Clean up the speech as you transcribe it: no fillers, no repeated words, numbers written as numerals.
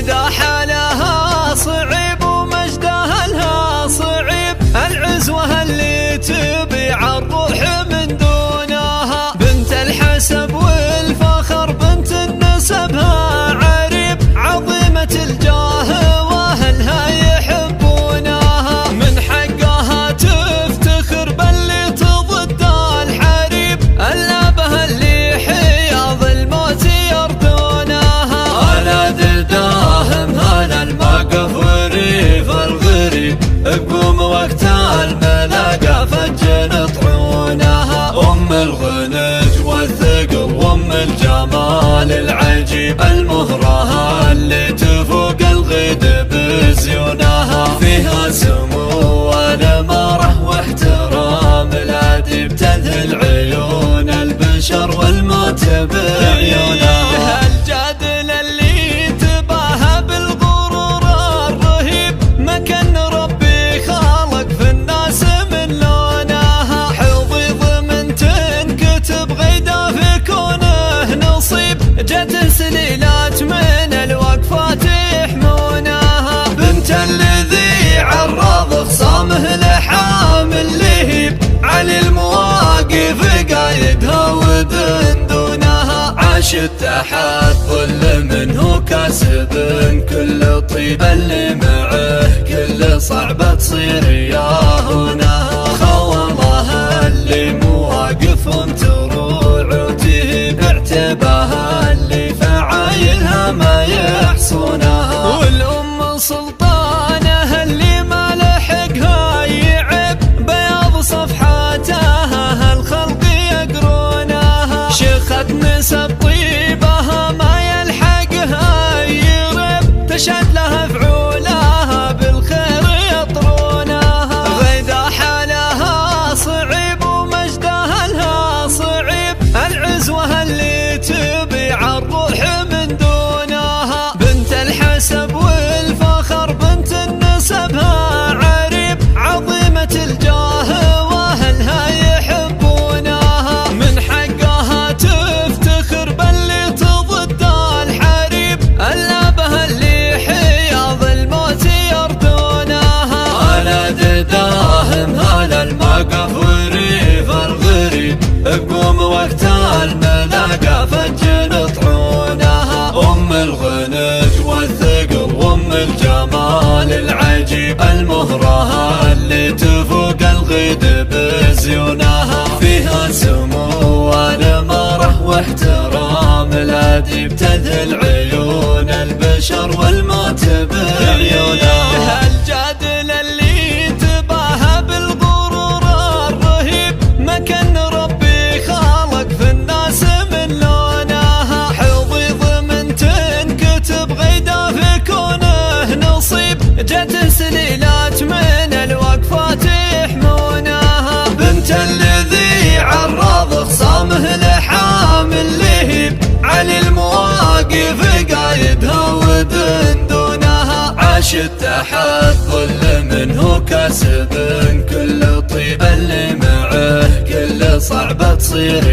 غيدا حالها صعب ومجدها لها صعب، العزوة اللي تبيع الروح من دونها، بنت الحسب والفخر بنت نسبها عريب، عظيمة الجاه واهلها يحبونها، من حقها تفتخر باللي تضد الحريب، الا بها اللي حياض الموت يردونها. انا داهم هذا الموقف وريف الغريب، قوم وقت الملاقى فجن طعونها، ام الغنج والثقل وام الجمال العجيب، المهرة اللي تفوق الغيد بزيونها، فيها سمو والاماره واحترام الاديب، تذهل عيون البشر والموت بعيونها. الجادل اللي تباهى بالغرور الرهيب، مكان ربي خالق في الناس من لونها، حظيظ من تنكتب غيدا في كونه نصيب، جت سليلات من الوقفات يحمونها، بنت الذي عرض خصامه لحامل لهيب، علي المواقف قايدها ودندونها، عاشت تحت ظل منه كاسب كل طيب، اللي معه كل صعبة تصير ياهونها، خوضها اللي مواقفهم تروع وتهيب، اعتباها اللي فعايلها ما يحصونها، والأم سلطانها اللي ما لحقها يعب، بياض صفحاتها الخلق يقرونها، شيخة نسب طيبها ما يلحقها يرب، تشهد لها فعولها بالخير يطرونها، غيدا حالها صعب ومجدها لها صعب، العزوة اللي تبيع الروح من دونها، بنت الحسب والفخر بنت نسبها عريب، عظيمة الجاه واهلها يحبونها، من حقها تفتخر باللي تضد الحريب، الا بها اللي حياض الموت يردونها. انا داهم هذا الموقف وريف الغريب، قوم وقت الملاقى فجن طعونها، ام الغنج والثقل وام الجمال العجيب، المهرة اللي تفوق الغيد بزيونها، فيها سمو والاماره واحترام الاديب، تذهل عيون البشر والموت بعيونها. الجادل اللي تباهى بالغرور الرهيب، مكان ربي خالق في الناس من لونها، حظيظ من تنكتب غيدا في كونه نصيب، جت سليلات من الوقفات يحمونها، بنت الذي عرض خصامه لحامل لهيب، علي المواقف قايدها ودندونها، عاشت تحت ظل منه كاسب كل طيب، اللي معه كل صعبة تصير